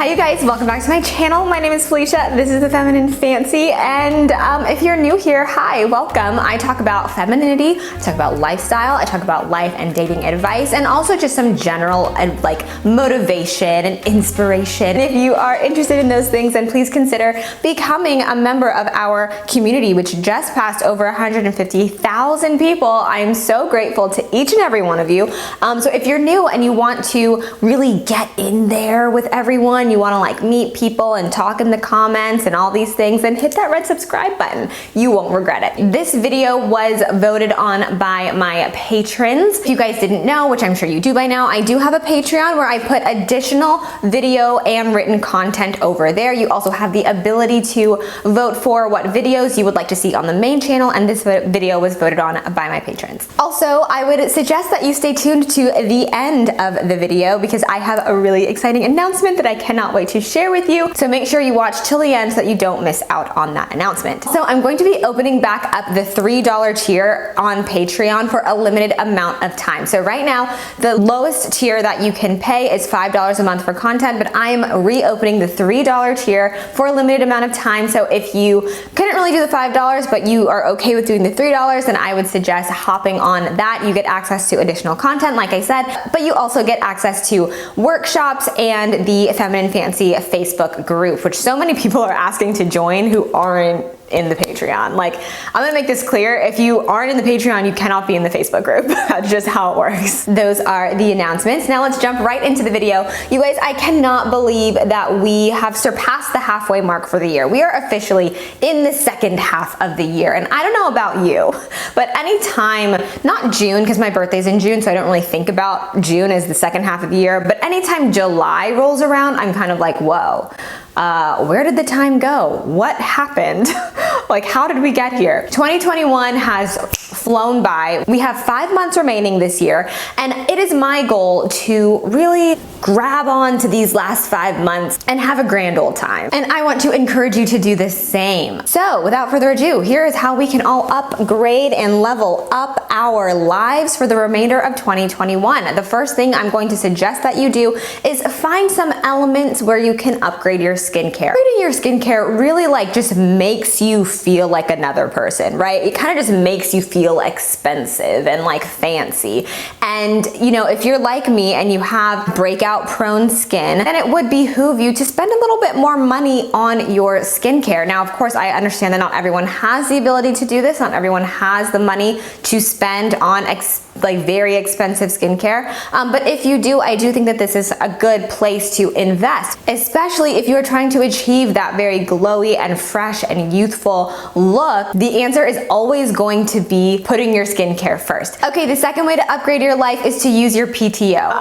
Hi you guys, welcome back to my channel. My name is Felicia. This is The Feminine Fancy, and if you're new here, hi, welcome. I talk about femininity, I talk about lifestyle, I talk about life and dating advice, and also just some general like motivation and inspiration. If you are interested in those things, then please consider becoming a member of our community, which just passed over 150,000 people. I am so grateful to each and every one of you. So if you're new and you want to really get in there with everyone, you want to like meet people and talk in the comments and all these things, then hit that red subscribe button. You won't regret it. This video was voted on by my patrons. If you guys didn't know, which I'm sure you do by now, I do have a Patreon where I put additional video and written content over there. You also have the ability to vote for what videos you would like to see on the main channel, and this video was voted on by my patrons. Also, I would suggest that you stay tuned to the end of the video because I have a really exciting announcement that I cannot wait to share with you. So make sure you watch till the end so that you don't miss out on that announcement. So I'm going to be opening back up the $3 tier on Patreon for a limited amount of time. So right now, the lowest tier that you can pay is $5 a month for content, but I am reopening the $3 tier for a limited amount of time. So if you couldn't really do the $5, but you are okay with doing the $3, then I would suggest hopping on that. You get access to additional content, like I said, but you also get access to workshops and the Feminine Fancy Facebook group, which so many people are asking to join who aren't in the Patreon. Like, I'm gonna make this clear. If you aren't in the Patreon, you cannot be in the Facebook group. That's just how it works. Those are the announcements. Now let's jump right into the video. You guys, I cannot believe that we have surpassed the halfway mark for the year. We are officially in the second half of the year. And I don't know about you, but anytime, not June, because my birthday's in June, so I don't really think about June as the second half of the year, but anytime July rolls around, I'm kind of like, whoa. Where did the time go? What happened? Like, how did we get here? 2021 has flown by. We have 5 months remaining this year, and it is my goal to really grab on to these last 5 months and have a grand old time. And I want to encourage you to do the same. So without further ado, here is how we can all upgrade and level up our lives for the remainder of 2021. The first thing I'm going to suggest that you do is find some elements where you can upgrade your skincare. Upgrading your skincare really like just makes you feel like another person, right? It kind of just makes you feel expensive and like fancy. And you know, if you're like me and you have breakout prone skin, then it would behoove you to spend a little bit more money on your skincare. Now, of course, I understand that not everyone has the ability to do this. Not everyone has the money to spend on like very expensive skincare. But if you do, I do think that this is a good place to invest, especially if you're trying to achieve that very glowy and fresh and youthful look. The answer is always going to be putting your skincare first. Okay, the second way to upgrade your life is to use your PTO.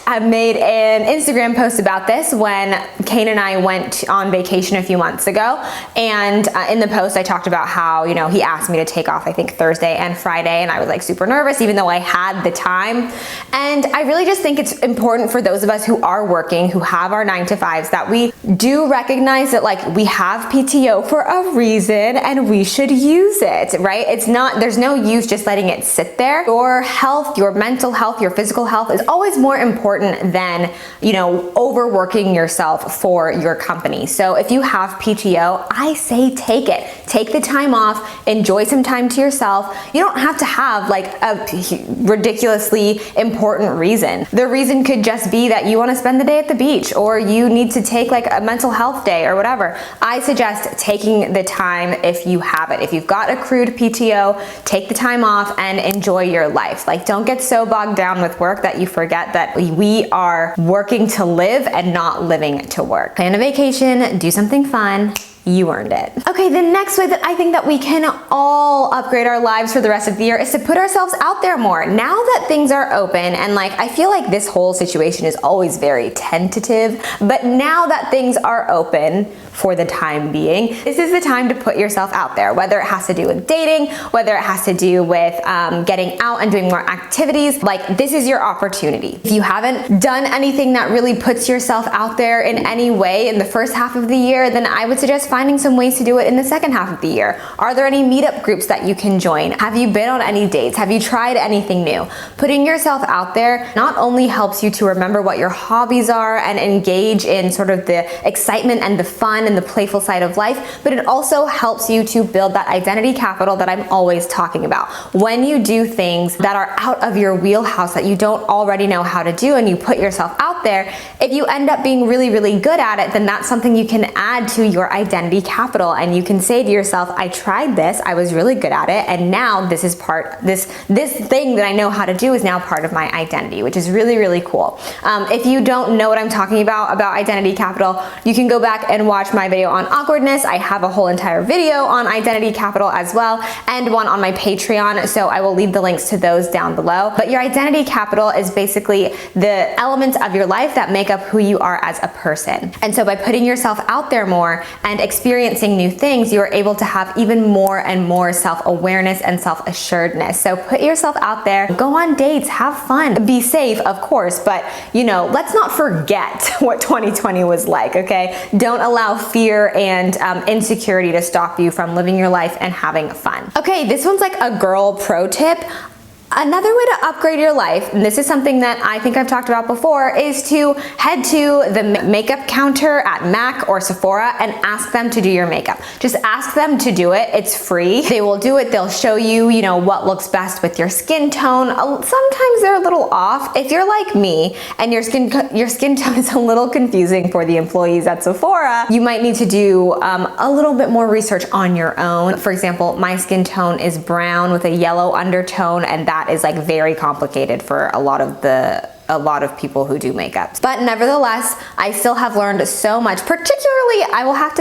I made an Instagram post about this when Kane and I went on vacation a few months ago, and in the post I talked about how, you know, he asked me to take off I think Thursday and Friday, and I was like super nervous even though I had the time. And I really just think it's important for those of us who are working, who have our 9-to-5s, that we do recognize that like we have PTO for a reason and we should use it, right? It's not, there's no use just letting it sit there. Your health, your mental health, your physical health is always more important than, you know, overworking yourself for your company. So if you have PTO, I say take it. Take the time off, enjoy some time to yourself. You don't have to have like a ridiculously important reason. The reason could just be that you want to spend the day at the beach, or you need to take like a mental health day or whatever. I suggest taking the time if you have it. If you've got accrued PTO, take the time off and enjoy your life. Like, don't get so bogged down with work that you forget that we are working to live and not living to work. Plan a vacation, do something fun. You earned it. Okay, the next way that I think that we can all upgrade our lives for the rest of the year is to put ourselves out there more. Now that things are open, and like, I feel like this whole situation is always very tentative, but now that things are open for the time being. This is the time to put yourself out there, whether it has to do with dating, whether it has to do with getting out and doing more activities. Like, this is your opportunity. If you haven't done anything that really puts yourself out there in any way in the first half of the year, then I would suggest finding some ways to do it in the second half of the year. Are there any meetup groups that you can join? Have you been on any dates? Have you tried anything new? Putting yourself out there not only helps you to remember what your hobbies are and engage in sort of the excitement and the fun and the playful side of life, but it also helps you to build that identity capital that I'm always talking about. When you do things that are out of your wheelhouse that you don't already know how to do and you put yourself out there, if you end up being really, really good at it, then that's something you can add to your identity capital, and you can say to yourself, I tried this, I was really good at it, and now this is this thing that I know how to do is now part of my identity, which is really, really cool. If you don't know what I'm talking about identity capital, you can go back and watch my video on awkwardness. I have a whole entire video on identity capital as well, and one on my Patreon, so I will leave the links to those down below. But your identity capital is basically the elements of your life that make up who you are as a person. And so by putting yourself out there more and experiencing new things, you are able to have even more and more self-awareness and self-assuredness. So put yourself out there, go on dates, have fun, be safe, of course, but let's not forget what 2020 was like, okay? Don't allow fear and insecurity to stop you from living your life and having fun. Okay, this one's like a girl pro tip. Another way to upgrade your life, and this is something that I think I've talked about before, is to head to the makeup counter at MAC or Sephora and ask them to do your makeup. Just ask them to do it. It's free. They will do it. They'll show you, what looks best with your skin tone. Sometimes they're a little off. If you're like me and your skin tone is a little confusing for the employees at Sephora, you might need to do a little bit more research on your own. For example, my skin tone is brown with a yellow undertone, and that is like very complicated for a lot of people who do makeup. But nevertheless, I still have learned so much, particularly, I will have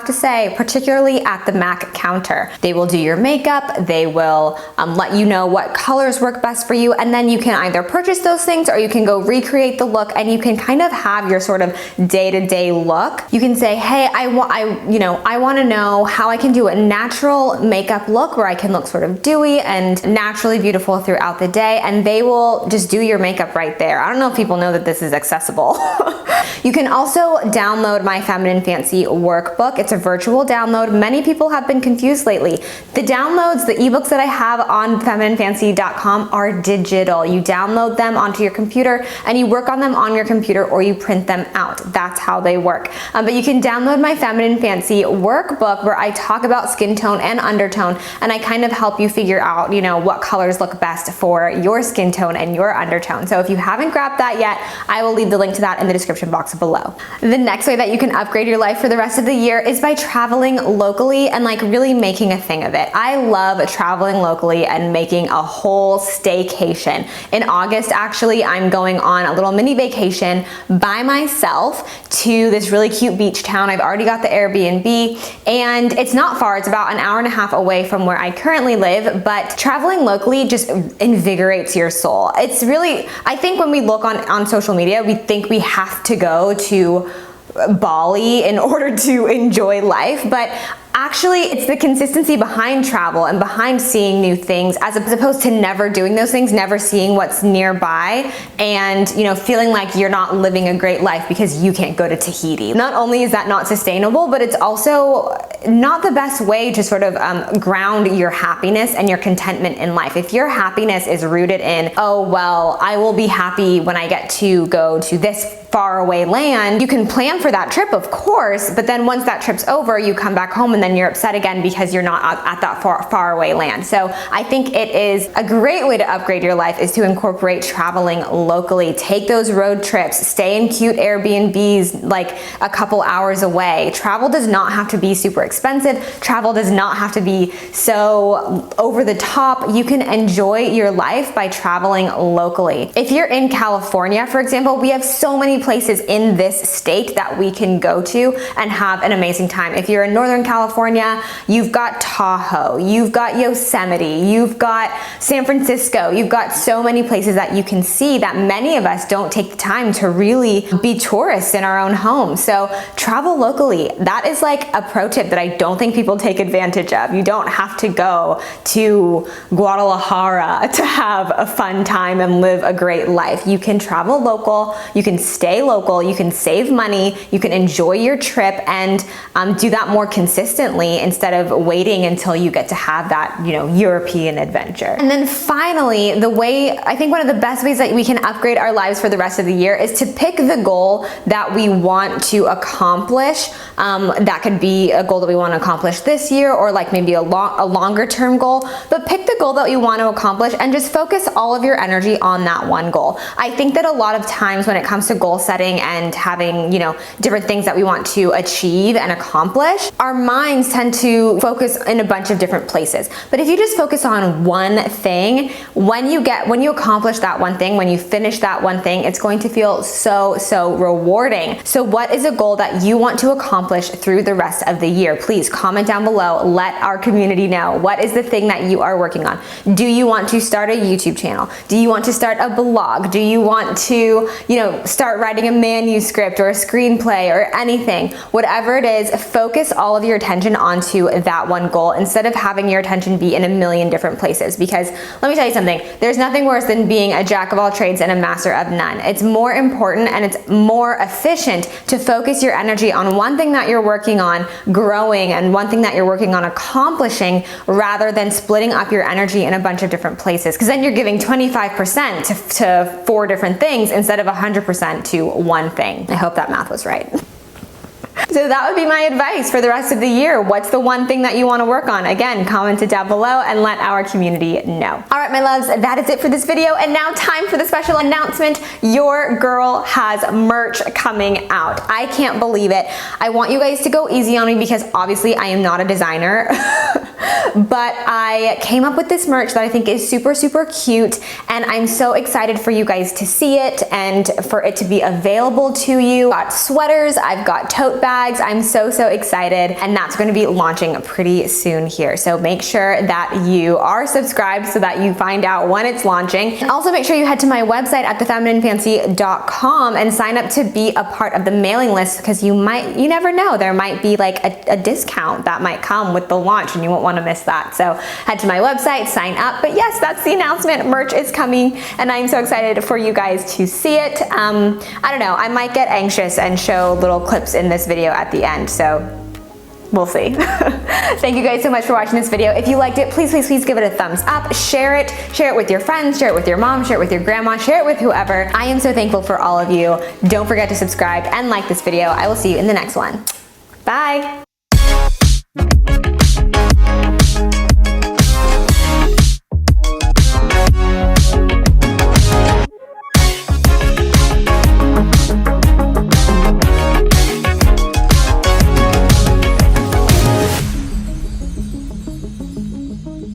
to say, particularly at the MAC counter. They will do your makeup, they will let you know what colors work best for you, and then you can either purchase those things or you can go recreate the look, and you can kind of have your sort of day-to-day look. You can say, hey, I want to know how I can do a natural makeup look where I can look sort of dewy and naturally beautiful throughout the day, and they will just do your makeup right there. I don't know if people know that this is accessible. You can also download my Feminine Fancy workbook. It's a virtual download. Many people have been confused lately. The downloads, the ebooks that I have on femininefancy.com are digital. You download them onto your computer and you work on them on your computer, or you print them out. That's how they work. But you can download my Feminine Fancy workbook where I talk about skin tone and undertone, and I kind of help you figure out, what colors look best for your skin tone and your undertone. So if you haven't grabbed that yet, I will leave the link to that in the description box below. The next way that you can upgrade your life for the rest of the year is by traveling locally and really making a thing of it. I love traveling locally and making a whole staycation. In August, actually, I'm going on a little mini vacation by myself to this really cute beach town. I've already got the Airbnb, and it's not far. It's about an hour and a half away from where I currently live, but traveling locally just invigorates your soul. It's really, I think when we look on social media, we think we have to go to Bali in order to enjoy life, but actually, it's the consistency behind travel and behind seeing new things, as opposed to never doing those things, never seeing what's nearby, and feeling like you're not living a great life because you can't go to Tahiti. Not only is that not sustainable, but it's also not the best way to sort of ground your happiness and your contentment in life. If your happiness is rooted in, oh, well, I will be happy when I get to go to this faraway land, you can plan for that trip, of course, but then once that trip's over, you come back home and then you're upset again because you're not at that faraway land. So I think it is a great way to upgrade your life is to incorporate traveling locally. Take those road trips, stay in cute Airbnbs like a couple hours away. Travel does not have to be super expensive. Travel does not have to be so over the top. You can enjoy your life by traveling locally. If you're in California, for example, we have so many places in this state that we can go to and have an amazing time. If you're in Northern California, you've got Tahoe, you've got Yosemite, you've got San Francisco, you've got so many places that you can see that many of us don't take the time to really be tourists in our own home. So travel locally. That is like a pro tip that I don't think people take advantage of. You don't have to go to Guadalajara to have a fun time and live a great life. You can travel local, you can stay local, you can save money, you can enjoy your trip and do that more consistently instead of waiting until you get to have that, European adventure. And then finally, I think one of the best ways that we can upgrade our lives for the rest of the year is to pick the goal that we want to accomplish. That could be a goal that we want to accomplish this year, or like maybe a longer term goal, but pick the goal that you want to accomplish and just focus all of your energy on that one goal. I think that a lot of times when it comes to goal setting and having, different things that we want to achieve and accomplish, our minds tend to focus in a bunch of different places. But if you just focus on one thing, when you accomplish that one thing, when you finish that one thing, it's going to feel so rewarding. So what is a goal that you want to accomplish through the rest of the year? Please comment down below. Let our community know. What is the thing that you are working on? Do you want to start a YouTube channel? Do you want to start a blog? Do you want to, start writing a manuscript or a screenplay or anything? Whatever it is, focus all of your attention onto that one goal instead of having your attention be in a million different places. Because let me tell you something, there's nothing worse than being a jack of all trades and a master of none. It's more important and it's more efficient to focus your energy on one thing that you're working on growing and one thing that you're working on accomplishing, rather than splitting up your energy in a bunch of different places. Because then you're giving 25% to 4 different things instead of 100% to one thing. I hope that math was right. So that would be my advice for the rest of the year. What's the one thing that you want to work on? Again, comment it down below and let our community know. All right, my loves, that is it for this video. And now time for the special announcement. Your girl has merch coming out. I can't believe it. I want you guys to go easy on me because obviously I am not a designer, but I came up with this merch that I think is super cute. And I'm so excited for you guys to see it and for it to be available to you. I've got sweaters, I've got tote bags. I'm so excited, and that's going to be launching pretty soon here. So make sure that you are subscribed so that you find out when it's launching. And also make sure you head to my website at thefemininefancy.com and sign up to be a part of the mailing list, because you never know, there might be like a discount that might come with the launch and you won't want to miss that. So head to my website, sign up. But yes, that's the announcement. Merch is coming and I'm so excited for you guys to see it. I don't know, I might get anxious and show little clips in this video at the end, so we'll see. Thank you guys so much for watching this video. If you liked it, please give it a thumbs up, share it with your friends, share it with your mom, share it with your grandma, share it with whoever. I am so thankful for all of you. Don't forget to subscribe and like this video. I will see you in the next one. Bye.